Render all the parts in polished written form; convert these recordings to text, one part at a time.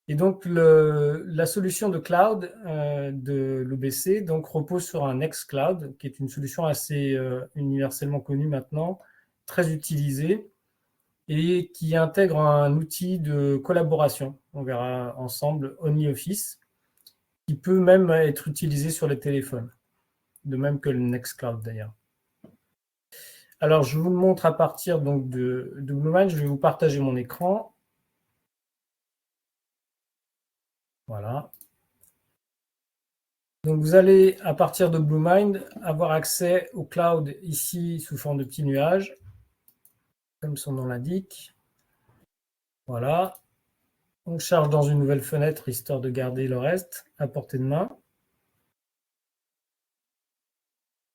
Et donc, la solution de cloud de l'OBC repose sur un Nextcloud, qui est une solution assez universellement connue maintenant, très utilisée, et qui intègre un outil de collaboration. On verra ensemble, OnlyOffice, qui peut même être utilisé sur les téléphones, de même que le Nextcloud d'ailleurs. Alors, je vous le montre à partir donc, de BlueMind. Je vais vous partager mon écran. Voilà. Donc, vous allez, à partir de BlueMind, avoir accès au cloud ici sous forme de petits nuages, comme son nom l'indique. Voilà. On charge dans une nouvelle fenêtre, histoire de garder le reste à portée de main.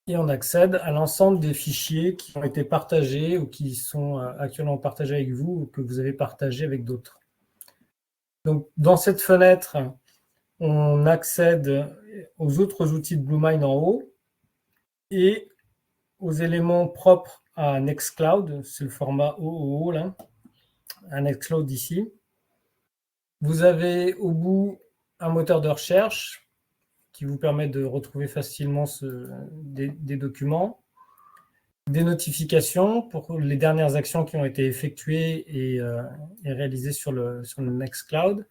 Et on accède à l'ensemble des fichiers qui ont été partagés ou qui sont actuellement partagés avec vous ou que vous avez partagés avec d'autres. Donc, dans cette fenêtre, on accède aux autres outils de BlueMind en haut et aux éléments propres à Nextcloud, c'est le format OOO, là, un Nextcloud ici. Vous avez au bout un moteur de recherche qui vous permet de retrouver facilement des documents, des notifications pour les dernières actions qui ont été effectuées et réalisées sur le Nextcloud.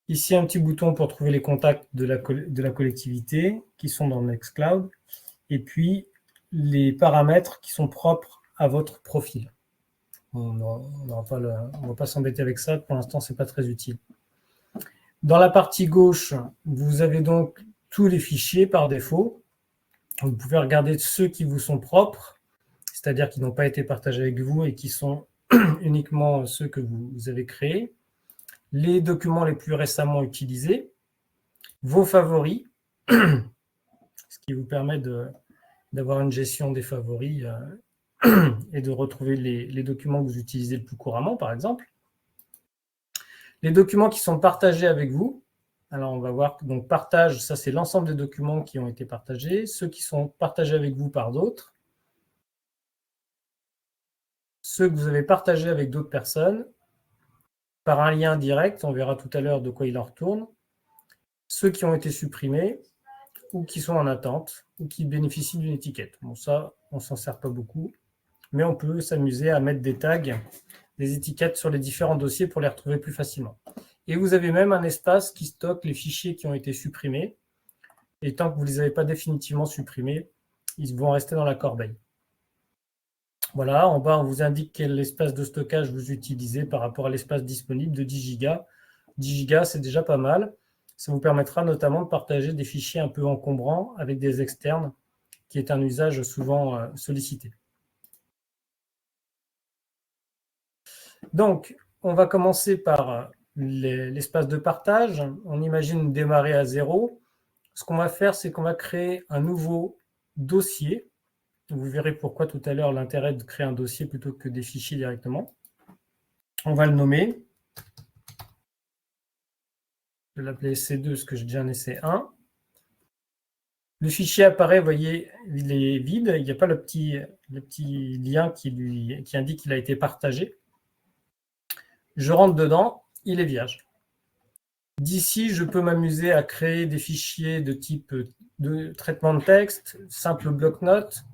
Ici, un petit bouton pour trouver les contacts de la collectivité qui sont dans Nextcloud. Et puis, les paramètres qui sont propres à votre profil. On ne va pas s'embêter avec ça. Pour l'instant, ce n'est pas très utile. Dans la partie gauche, vous avez donc tous les fichiers par défaut. Vous pouvez regarder ceux qui vous sont propres, c'est-à-dire qui n'ont pas été partagés avec vous et qui sont uniquement ceux que vous avez créés. Les documents les plus récemment utilisés, vos favoris, ce qui vous permet d'avoir une gestion des favoris et de retrouver les documents que vous utilisez le plus couramment, par exemple. Les documents qui sont partagés avec vous. Alors, on va voir, donc partage, ça c'est l'ensemble des documents qui ont été partagés, ceux qui sont partagés avec vous par d'autres, ceux que vous avez partagés avec d'autres personnes, par un lien direct, on verra tout à l'heure de quoi il en retourne, ceux qui ont été supprimés ou qui sont en attente ou qui bénéficient d'une étiquette. Bon, ça, on ne s'en sert pas beaucoup, mais on peut s'amuser à mettre des tags, des étiquettes sur les différents dossiers pour les retrouver plus facilement. Et vous avez même un espace qui stocke les fichiers qui ont été supprimés. Et tant que vous ne les avez pas définitivement supprimés, ils vont rester dans la corbeille. Voilà, en bas, on vous indique quel espace de stockage vous utilisez par rapport à l'espace disponible de 10 Go. 10 Go, c'est déjà pas mal. Ça vous permettra notamment de partager des fichiers un peu encombrants avec des externes, qui est un usage souvent sollicité. Donc, on va commencer par l'espace de partage. On imagine démarrer à 0. Ce qu'on va faire, c'est qu'on va créer un nouveau dossier. Vous verrez pourquoi tout à l'heure l'intérêt de créer un dossier plutôt que des fichiers directement. On va le nommer. Je vais l'appeler C2, parce que j'ai déjà un C1. Le fichier apparaît, vous voyez, il est vide. Il n'y a pas le petit lien qui indique qu'il a été partagé. Je rentre dedans, il est vierge. D'ici, je peux m'amuser à créer des fichiers de type de traitement de texte, simple bloc-notes,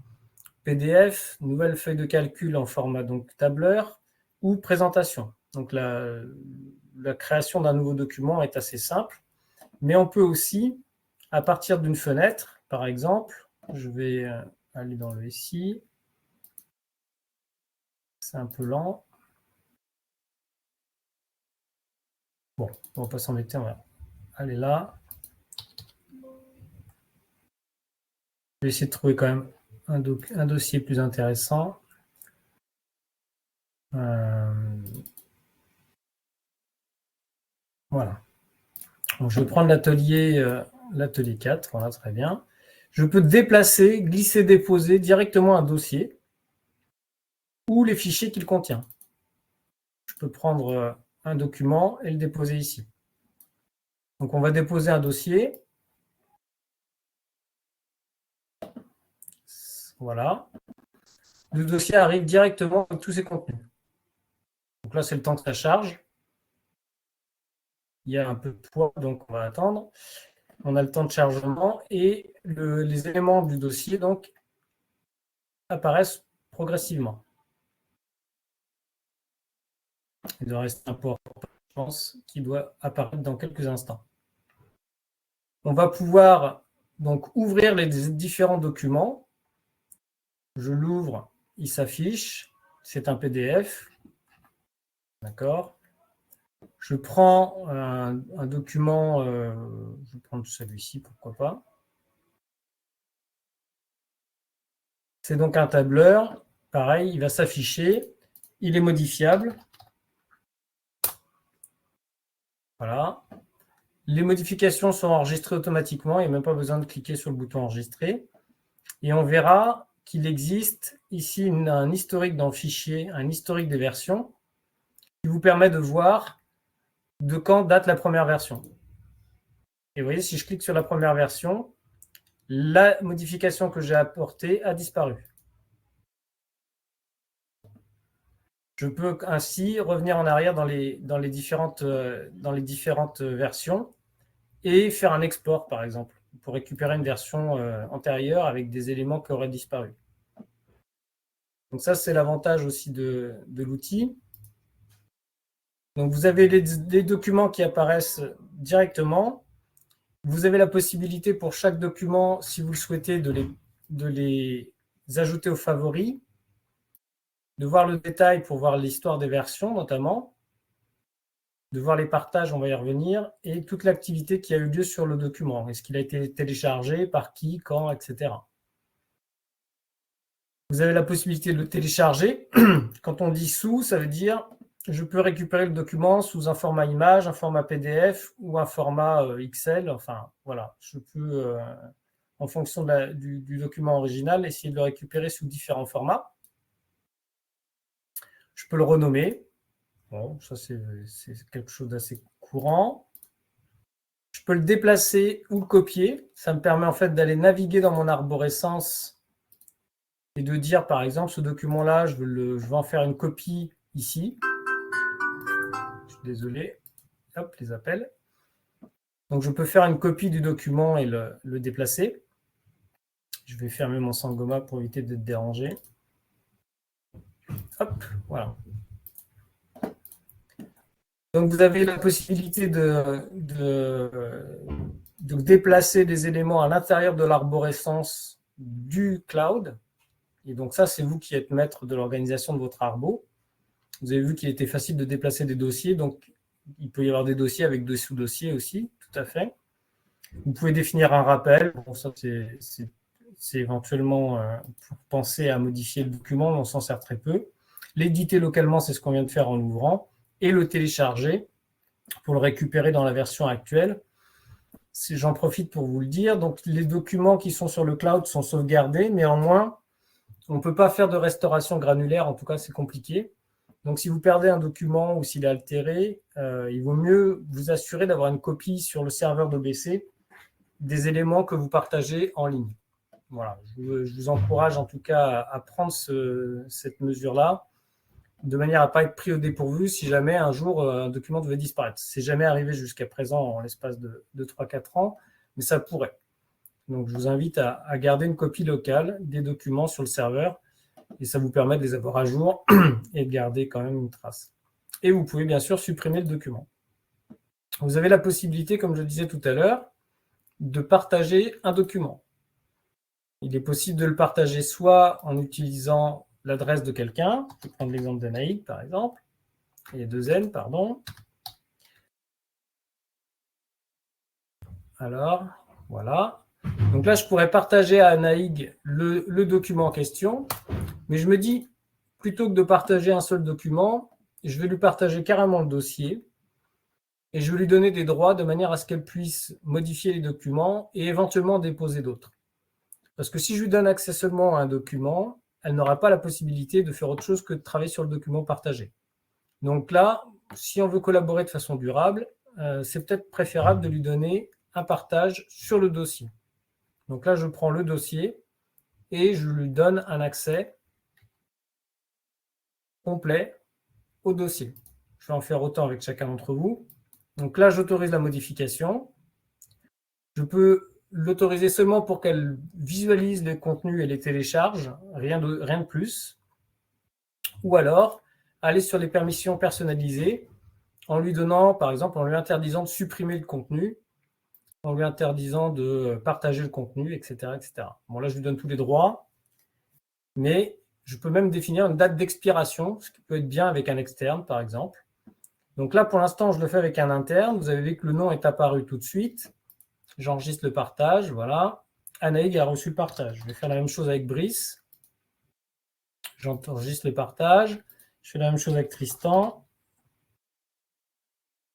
PDF, nouvelle feuille de calcul en format donc tableur ou présentation. Donc la création d'un nouveau document est assez simple, mais on peut aussi, à partir d'une fenêtre, par exemple, je vais aller dans le SI, c'est un peu lent. Bon, on ne va pas s'embêter, on va aller là. Je vais essayer de trouver quand même un dossier plus intéressant. Voilà. Donc, je vais prendre l'atelier 4, voilà, très bien. Je peux déplacer, glisser, déposer directement un dossier ou les fichiers qu'il contient. Je peux prendre un document et le déposer ici. Donc, on va déposer un dossier. Voilà. Le dossier arrive directement avec tous ses contenus. Donc là, c'est le temps que ça charge. il y a un peu de poids, donc on va attendre. On a le temps de chargement et les éléments du dossier donc apparaissent progressivement. Il doit rester un port, je pense, qui doit apparaître dans quelques instants. On va pouvoir donc ouvrir les différents documents. Je l'ouvre, il s'affiche, c'est un PDF. D'accord. Je prends un document, je vais prendre celui-ci, pourquoi pas. C'est donc un tableur. Pareil, il va s'afficher. Il est modifiable. Voilà. Les modifications sont enregistrées automatiquement. Il n'y a même pas besoin de cliquer sur le bouton enregistrer. Et on verra qu'il existe ici un historique dans le fichier, un historique des versions, qui vous permet de voir de quand date la première version. Et vous voyez, si je clique sur la première version, la modification que j'ai apportée a disparu. Je peux ainsi revenir en arrière dans les différentes versions et faire un export, par exemple, pour récupérer une version antérieure avec des éléments qui auraient disparu. Donc ça, c'est l'avantage aussi de l'outil. Donc vous avez les documents qui apparaissent directement. Vous avez la possibilité pour chaque document, si vous le souhaitez, de les ajouter aux favoris, de voir le détail pour voir l'histoire des versions notamment, de voir les partages, on va y revenir, et toute l'activité qui a eu lieu sur le document. Est-ce qu'il a été téléchargé, par qui, quand, etc. Vous avez la possibilité de le télécharger. Quand on dit sous, ça veut dire je peux récupérer le document sous un format image, un format PDF ou un format Excel. Enfin, voilà, je peux, en fonction du document original, essayer de le récupérer sous différents formats. Je peux le renommer. Bon, ça, c'est quelque chose d'assez courant. Je peux le déplacer ou le copier. Ça me permet en fait d'aller naviguer dans mon arborescence et de dire, par exemple, ce document-là, je veux en faire une copie ici. Je suis désolé. Hop, les appels. Donc, je peux faire une copie du document et le déplacer. Je vais fermer mon Sangoma pour éviter d'être dérangé. Hop, voilà. Donc, vous avez la possibilité de déplacer des éléments à l'intérieur de l'arborescence du cloud. Et donc, ça, c'est vous qui êtes maître de l'organisation de votre arbo. Vous avez vu qu'il était facile de déplacer des dossiers. Donc, il peut y avoir des dossiers avec des sous-dossiers aussi, tout à fait. Vous pouvez définir un rappel. Bon, ça, c'est éventuellement pour penser à modifier le document, mais on s'en sert très peu. L'éditer localement, c'est ce qu'on vient de faire en l'ouvrant. Et le télécharger pour le récupérer dans la version actuelle. J'en profite pour vous le dire. Donc, les documents qui sont sur le cloud sont sauvegardés. Néanmoins, on ne peut pas faire de restauration granulaire. En tout cas, c'est compliqué. Donc, si vous perdez un document ou s'il est altéré, il vaut mieux vous assurer d'avoir une copie sur le serveur d'OBC des éléments que vous partagez en ligne. Voilà, je vous encourage en tout cas à prendre cette mesure-là de manière à ne pas être pris au dépourvu si jamais un jour un document devait disparaître. C'est jamais arrivé jusqu'à présent en l'espace de 3-4 ans, mais ça pourrait. Donc, je vous invite à garder une copie locale des documents sur le serveur et ça vous permet de les avoir à jour et de garder quand même une trace. Et vous pouvez bien sûr supprimer le document. Vous avez la possibilité, comme je le disais tout à l'heure, de partager un document. Il est possible de le partager soit en utilisant l'adresse de quelqu'un, je vais prendre l'exemple d'Anaïg par exemple, et 2N, pardon. Alors, voilà. Donc là, je pourrais partager à Anaïg le document en question, mais je me dis, plutôt que de partager un seul document, je vais lui partager carrément le dossier et je vais lui donner des droits de manière à ce qu'elle puisse modifier les documents et éventuellement déposer d'autres. Parce que si je lui donne accès seulement à un document, elle n'aura pas la possibilité de faire autre chose que de travailler sur le document partagé. Donc là, si on veut collaborer de façon durable, c'est peut-être préférable de lui donner un partage sur le dossier. Donc là, je prends le dossier et je lui donne un accès complet au dossier. Je vais en faire autant avec chacun d'entre vous. Donc là, j'autorise la modification. Je peux l'autoriser seulement pour qu'elle visualise les contenus et les télécharge, rien de plus. Ou alors, aller sur les permissions personnalisées en lui donnant, par exemple, en lui interdisant de supprimer le contenu, en lui interdisant de partager le contenu, etc., etc. Bon, là, je lui donne tous les droits, mais je peux même définir une date d'expiration, ce qui peut être bien avec un externe, par exemple. Donc là, pour l'instant, je le fais avec un interne. Vous avez vu que le nom est apparu tout de suite. J'enregistre le partage, voilà. Anaïg a reçu le partage. Je vais faire la même chose avec Brice. J'enregistre le partage. Je fais la même chose avec Tristan.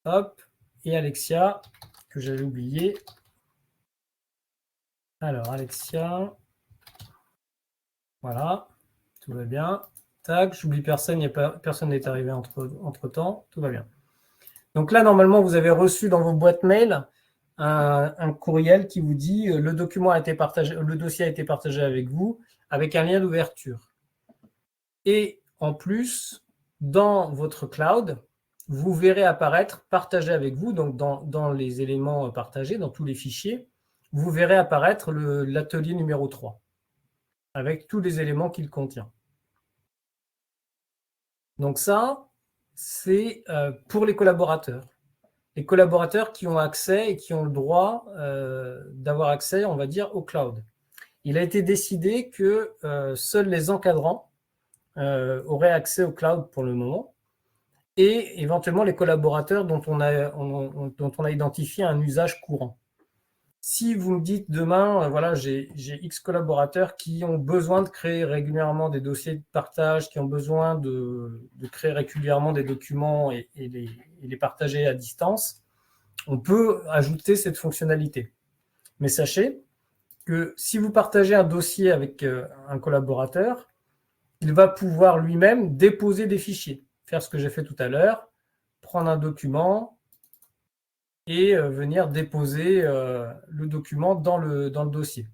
Hop. Et Alexia, que j'avais oublié. Alors, Alexia. Voilà. Tout va bien. Tac, j'oublie personne. Personne n'est arrivé entre-temps. Tout va bien. Donc là, normalement, vous avez reçu dans vos boîtes mail un courriel qui vous dit le document a été partagé, le dossier a été partagé avec vous, avec un lien d'ouverture. Et en plus, dans votre cloud, vous verrez apparaître partagé avec vous, donc dans les éléments partagés, dans tous les fichiers, vous verrez apparaître l'atelier numéro 3, avec tous les éléments qu'il contient. Donc ça, c'est pour les collaborateurs. Les collaborateurs qui ont accès et qui ont le droit d'avoir accès, on va dire, au cloud. Il a été décidé que seuls les encadrants auraient accès au cloud pour le moment et éventuellement les collaborateurs dont on a identifié un usage courant. Si vous me dites demain, voilà, j'ai X collaborateurs qui ont besoin de créer régulièrement des dossiers de partage, qui ont besoin de créer régulièrement des documents et les partager à distance, on peut ajouter cette fonctionnalité. Mais sachez que si vous partagez un dossier avec un collaborateur, il va pouvoir lui-même déposer des fichiers, faire ce que j'ai fait tout à l'heure, prendre un document et venir déposer le document dans le dossier.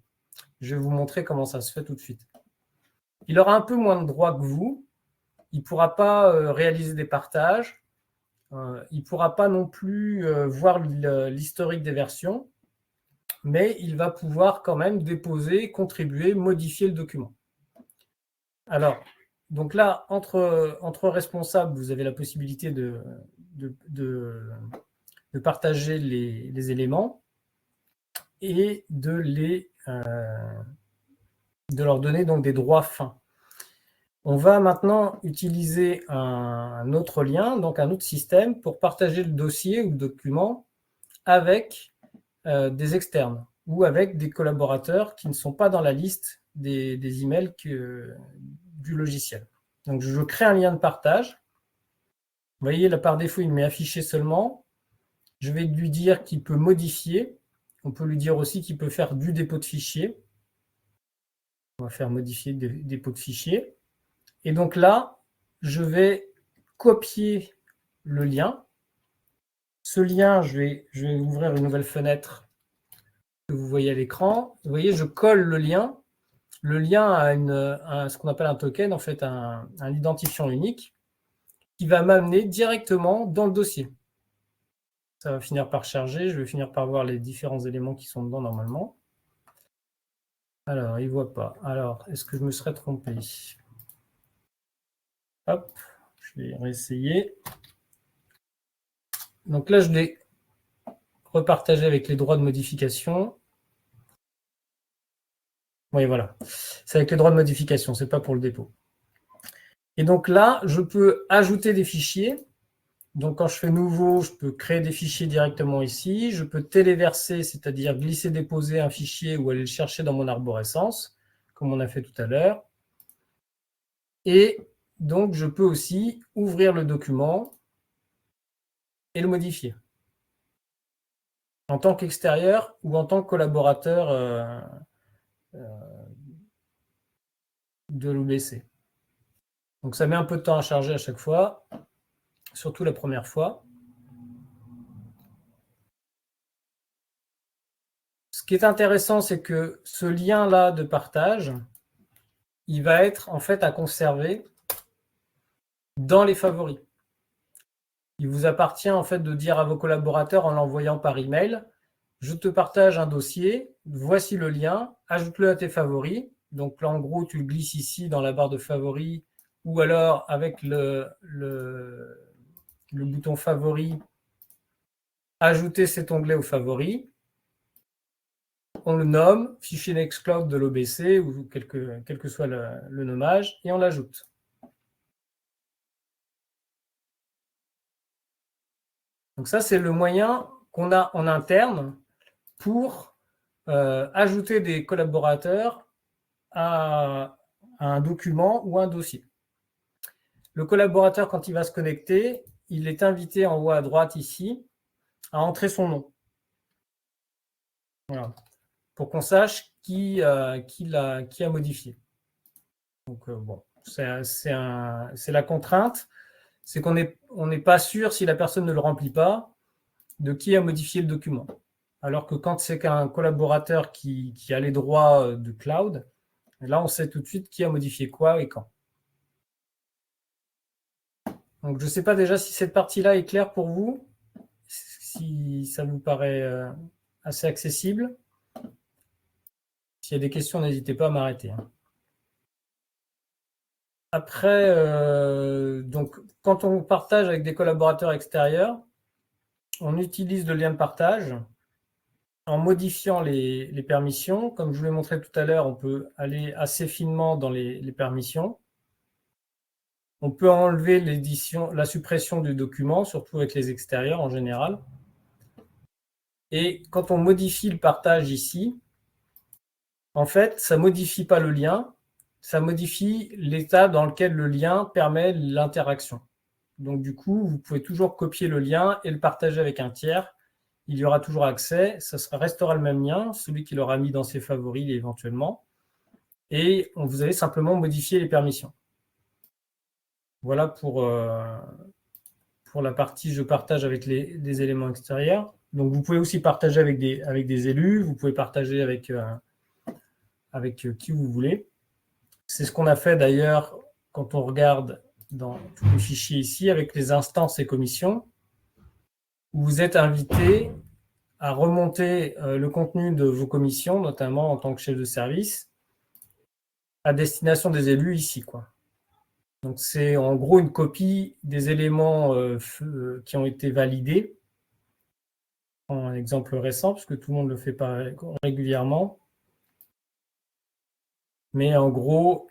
Je vais vous montrer comment ça se fait tout de suite. Il aura un peu moins de droits que vous. Il ne pourra pas réaliser des partages. Il ne pourra pas non plus voir l'historique des versions, mais il va pouvoir quand même déposer, contribuer, modifier le document. Alors, donc là, entre responsables, vous avez la possibilité de partager les éléments et de leur donner donc des droits fins. On va maintenant utiliser un autre lien, donc un autre système, pour partager le dossier ou le document avec des externes ou avec des collaborateurs qui ne sont pas dans la liste des emails du logiciel. Donc, je crée un lien de partage. Vous voyez, là, par défaut, il met affiché seulement. Je vais lui dire qu'il peut modifier. On peut lui dire aussi qu'il peut faire du dépôt de fichiers. On va faire modifier des dépôts de fichiers. Et donc là, je vais copier le lien. Ce lien, je vais ouvrir une nouvelle fenêtre que vous voyez à l'écran. Vous voyez, je colle le lien. Le lien a ce qu'on appelle un token, en fait, un identifiant unique qui va m'amener directement dans le dossier. Ça va finir par charger. Je vais finir par voir les différents éléments qui sont dedans normalement. Alors, il ne voit pas. Alors, est-ce que je me serais trompé? Hop, je vais réessayer. Donc là, je l'ai repartagé avec les droits de modification. Oui, voilà. C'est avec les droits de modification, ce n'est pas pour le dépôt. Et donc là, je peux ajouter des fichiers. Donc quand je fais nouveau, je peux créer des fichiers directement ici. Je peux téléverser, c'est-à-dire glisser, déposer un fichier ou aller le chercher dans mon arborescence, comme on a fait tout à l'heure. Et donc, je peux aussi ouvrir le document et le modifier en tant qu'extérieur ou en tant que collaborateur de l'OBC. Donc, ça met un peu de temps à charger à chaque fois, surtout la première fois. Ce qui est intéressant, c'est que ce lien-là de partage, il va être en fait à conserver dans les favoris. Il vous appartient en fait de dire à vos collaborateurs en l'envoyant par email, je te partage un dossier, voici le lien, ajoute-le à tes favoris. Donc là, en gros, tu le glisses ici dans la barre de favoris ou alors avec le bouton favori, ajouter cet onglet aux favoris. On le nomme fichier Nextcloud de l'OBC ou quel que soit le nommage et on l'ajoute. Donc ça, c'est le moyen qu'on a en interne pour ajouter des collaborateurs à un document ou un dossier. Le collaborateur, quand il va se connecter, il est invité en haut à droite ici à entrer son nom. Voilà. Pour qu'on sache qui a modifié. Donc, bon, c'est la contrainte, c'est qu'on n'est pas sûr, si la personne ne le remplit pas, de qui a modifié le document. Alors que quand c'est qu'un collaborateur qui a les droits de cloud, là, on sait tout de suite qui a modifié quoi et quand. Donc, je ne sais pas déjà si cette partie-là est claire pour vous, si ça vous paraît assez accessible. S'il y a des questions, n'hésitez pas à m'arrêter. Après, donc, quand on partage avec des collaborateurs extérieurs, on utilise le lien de partage en modifiant les permissions. Comme je vous l'ai montré tout à l'heure, on peut aller assez finement dans les permissions. On peut enlever la suppression du document, surtout avec les extérieurs en général. Et quand on modifie le partage ici, en fait, ça ne modifie pas le lien, ça modifie l'état dans lequel le lien permet l'interaction. Donc du coup, vous pouvez toujours copier le lien et le partager avec un tiers. Il y aura toujours accès, ça restera le même lien, celui qui l'aura mis dans ses favoris éventuellement. Et vous allez simplement modifier les permissions. Voilà pour la partie je partage avec des éléments extérieurs. Donc vous pouvez aussi partager avec des élus, vous pouvez partager avec qui vous voulez. C'est ce qu'on a fait d'ailleurs quand on regarde dans tous les fichiers ici avec les instances et commissions, où vous êtes invité à remonter le contenu de vos commissions, notamment en tant que chef de service, à destination des élus ici, quoi. Donc c'est en gros une copie des éléments qui ont été validés. Un exemple récent, parce que tout le monde le fait pas régulièrement. Mais en gros,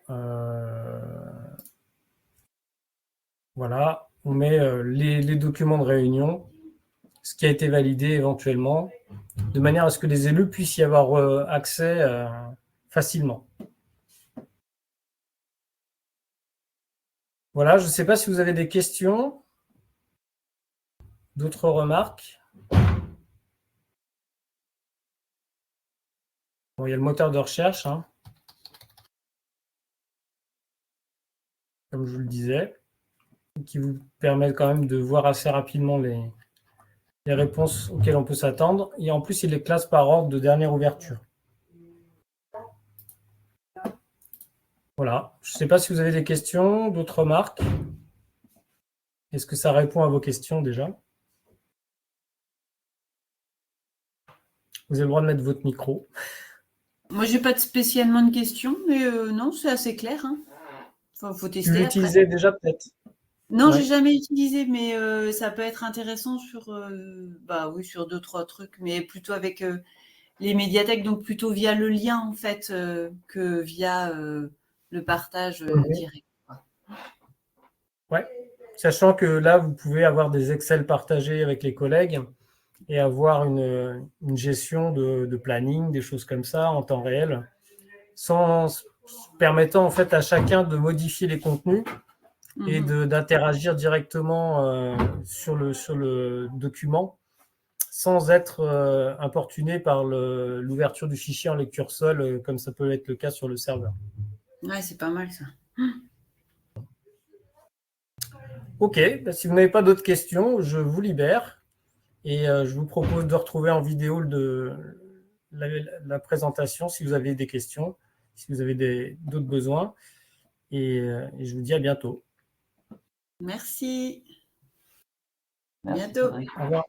voilà, on met les documents de réunion, ce qui a été validé éventuellement, de manière à ce que les élus puissent y avoir accès facilement. Voilà, je ne sais pas si vous avez des questions, d'autres remarques. Bon, il y a le moteur de recherche, hein, comme je vous le disais, qui vous permet quand même de voir assez rapidement les réponses auxquelles on peut s'attendre. Et en plus, il les classe par ordre de dernière ouverture. Voilà. Je ne sais pas si vous avez des questions, d'autres remarques. Est-ce que ça répond à vos questions déjà? Vous avez le droit de mettre votre micro. Moi, j'ai pas spécialement de questions, mais non, c'est assez clair. Hein. Faut tester. Tu l'utilisais déjà peut-être? Non, ouais. J'ai jamais utilisé, mais ça peut être intéressant sur, oui, sur 2-3 trucs, mais plutôt avec les médiathèques, donc plutôt via le lien en fait que via le partage direct. Ouais, sachant que là, vous pouvez avoir des Excel partagés avec les collègues et avoir une gestion de planning, des choses comme ça en temps réel, permettant en fait à chacun de modifier les contenus et d'interagir directement sur le document sans être importuné par l'ouverture du fichier en lecture seule, comme ça peut être le cas sur le serveur. Ouais, c'est pas mal ça. Ok, si vous n'avez pas d'autres questions, je vous libère et je vous propose de retrouver en vidéo la présentation si vous avez des questions, si vous avez d'autres besoins. Et je vous dis à bientôt. Merci. Merci, Bientôt. Cédric. Au revoir.